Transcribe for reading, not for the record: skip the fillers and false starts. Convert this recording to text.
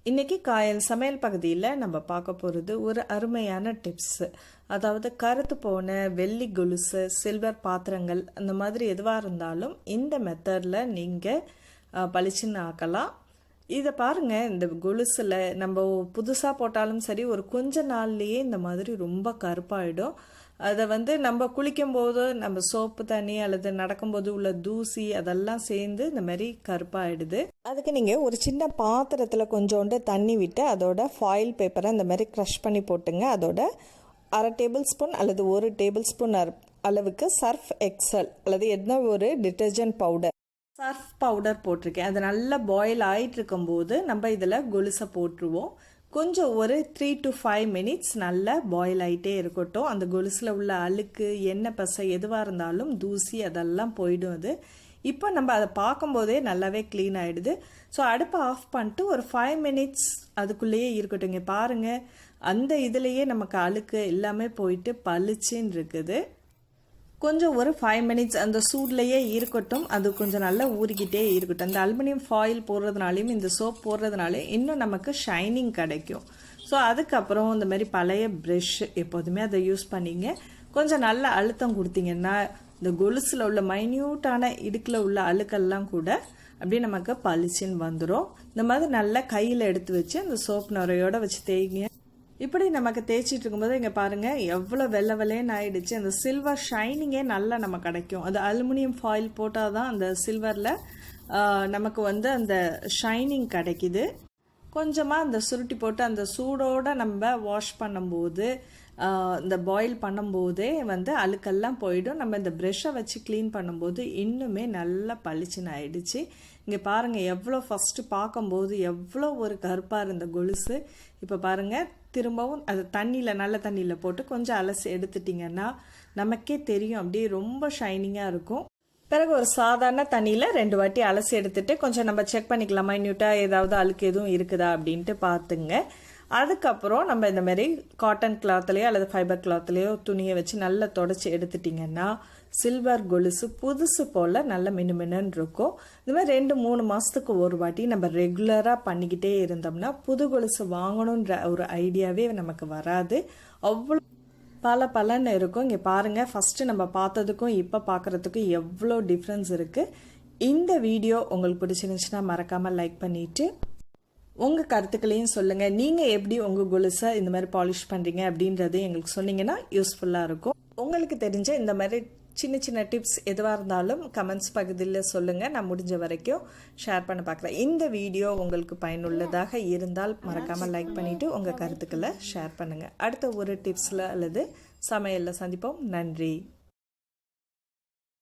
இன்றைக்கி காயல் சமையல் பகுதியில் நம்ம பார்க்க போகிறது ஒரு அருமையான டிப்ஸு. அதாவது கருத்து போன வெள்ளி கொலுசு, சில்வர் பாத்திரங்கள் அந்த மாதிரி எதுவாக இருந்தாலும் இந்த மெத்தடில் நீங்கள் பளிச்சுன்னு ஆக்கலாம். இதை பாருங்கள், இந்த கொலுசில் நம்ம புதுசாக போட்டாலும் சரி ஒரு கொஞ்ச நாள்லேயே இந்த மாதிரி ரொம்ப கருப்பாயிடும். அதை நம்ம குளிக்கும்போது நம்ம சோப்பு தண்ணி அல்லது நடக்கும்போது உள்ள தூசி அதெல்லாம் சேர்ந்து இந்த மாதிரி கருப்பாயிடுது. அதுக்கு நீங்கள் ஒரு சின்ன பாத்திரத்தில் கொஞ்சோண்டு தண்ணி விட்டு அதோட ஃபாயில் பேப்பரை இந்த மாதிரி க்ரஷ் பண்ணி போட்டுங்க. அதோட 1/2 டேபிள் ஸ்பூன் அல்லது 1 டேபிள் ஸ்பூன் அளவுக்கு சர்ஃப் எக்ஸல் அல்லது என்ன ஒரு டிட்டர்ஜென்ட் பவுடர், சர்ஃப் பவுடர் போட்டிருக்கேன். அது நல்லா பாயில் ஆகிட்டு இருக்கும்போது நம்ம இதில் கொலுசை போட்டுருவோம். கொஞ்சம் ஒரு 3 to 5 மினிட்ஸ் நல்லா பாயில் ஆகிட்டே இருக்கட்டும். அந்த கொலுசில் உள்ள அழுக்கு, எண்ணெய் பசை எதுவாக இருந்தாலும் தூசி அதெல்லாம் போயிடும். அது இப்போ நம்ம அதை பார்க்கும்போதே நல்லாவே க்ளீன் ஆகிடுது. ஸோ அடுப்பை ஆஃப் பண்ணிட்டு ஒரு 5 மினிட்ஸ் அதுக்குள்ளேயே இருக்கட்டும். இங்கே பாருங்கள், அந்த இதுலேயே நமக்கு அழுக்கு எல்லாமே போயிட்டு பளிச்சுன்னு இருக்குது. கொஞ்சம் ஒரு 5 மினிட்ஸ் அந்த சூட்லேயே இருக்கட்டும். அது கொஞ்சம் நல்லா ஊறிக்கிட்டே இருக்கட்டும். அந்த அலுமினியம் ஃபாயில் போடுறதுனாலையும் இந்த சோப் போடுறதுனாலையும் இன்னும் நமக்கு ஷைனிங் கிடைக்கும். ஸோ அதுக்கப்புறம் இந்த மாதிரி பழைய ப்ரெஷ் எப்போதுமே அதை யூஸ் பண்ணிங்க. கொஞ்சம் நல்ல அழுத்தம் கொடுத்தீங்கன்னா இந்த கொலுசில் உள்ள மைன்யூட்டான இடுக்கில் உள்ள அழுக்கெல்லாம் கூட அப்படியே நமக்கு பளிச்சுன்னு வந்துடும். இந்த மாதிரி நல்லா கையில் எடுத்து வச்சு அந்த சோப் நுரையோட வச்சு தேய்ங்க. இப்படி நமக்கு தேய்ச்சிட்டு இருக்கும்போது இங்கே பாருங்கள் எவ்வளோ வெள்ளை வெள்ளைன்னு ஆயிடுச்சு. அந்த சில்வர் ஷைனிங்கே நல்லா நமக்கு கிடைக்கும். அது அலுமினியம் ஃபாயில் போட்டால் தான் அந்த சில்வரில் நமக்கு அந்த ஷைனிங் கிடைக்கிது. கொஞ்சமாக அந்த சுருட்டி போட்டு அந்த சூடோடு நம்ம வாஷ் பண்ணும்போது இந்த பாயில் பண்ணும்போதே அழுக்கெல்லாம் போயிடும். நம்ம இந்த ப்ரெஷ்ஷை வச்சு க்ளீன் பண்ணும்போது இன்னுமே நல்லா பளிச்சுன்னு ஆயிடுச்சு. இங்கே பாருங்கள் எவ்வளோ ஃபஸ்ட்டு பார்க்கும்போது எவ்வளோ ஒரு கருப்பாக இருந்த கொலுசு இப்போ பாருங்கள் திரும்பவும் அது தண்ணியில் நல்ல தண்ணியில் போட்டு கொஞ்சம் அலசி எடுத்துட்டிங்கன்னா நமக்கே தெரியும் அப்படியே ரொம்ப ஷைனிங்காக இருக்கும். பிறகு ஒரு சாதாரண தண்ணியில் 2 வாட்டி அலசி எடுத்துட்டு கொஞ்சம் நம்ம செக் பண்ணிக்கலாம் மைன்யூட்டாக ஏதாவது அழுக்கு எதுவும் இருக்குதா அப்படின்ட்டு பார்த்துங்க. அதுக்கப்புறம் நம்ம இந்த மாதிரி காட்டன் கிளாத்லேயோ அல்லது ஃபைபர் கிளாத்லேயோ துணியை வச்சு நல்லா தொடச்சி எடுத்துட்டிங்கன்னா சில்வர் கொலுசு புதுசு போல் நல்ல மினுமின்னு இருக்கும். இந்த மாதிரி 2-3 மாதத்துக்கு ஒரு வாட்டி நம்ம ரெகுலராக பண்ணிக்கிட்டே இருந்தோம்னா புது கொலுசு வாங்கணுன்ற ஒரு ஐடியாவே நமக்கு வராது. அவ்வளோ பலன்னு இருக்கும். இங்கே பாருங்கள், ஃபஸ்ட்டு நம்ம பார்த்ததுக்கும் இப்போ பார்க்குறதுக்கும் எவ்வளோ டிஃப்ரென்ஸ் இருக்குது. இந்த வீடியோ உங்களுக்கு பிடிச்சிருந்துச்சுன்னா மறக்காமல் லைக் பண்ணிவிட்டு உங்கள் கருத்துக்களையும் சொல்லுங்கள். நீங்கள் எப்படி உங்கள் கொலுசை இந்த மாதிரி பாலிஷ் பண்ணுறீங்க அப்படின்றது எங்களுக்கு சொன்னீங்கன்னா யூஸ்ஃபுல்லாக இருக்கும். உங்களுக்கு தெரிஞ்ச இந்த மாதிரி சின்ன சின்ன டிப்ஸ் எதுவாக இருந்தாலும் கமெண்ட்ஸ் பகுதியில் சொல்லுங்கள். நான் முடிஞ்ச வரைக்கும் ஷேர் பண்ண பார்க்குறேன். இந்த வீடியோ உங்களுக்கு பயனுள்ளதாக இருந்தால் மறக்காமல் லைக் பண்ணிவிட்டு உங்கள் கருத்துக்களை ஷேர் பண்ணுங்கள். அடுத்த ஒரு டிப்ஸில் அல்லது சமையலில் சந்திப்போம். நன்றி.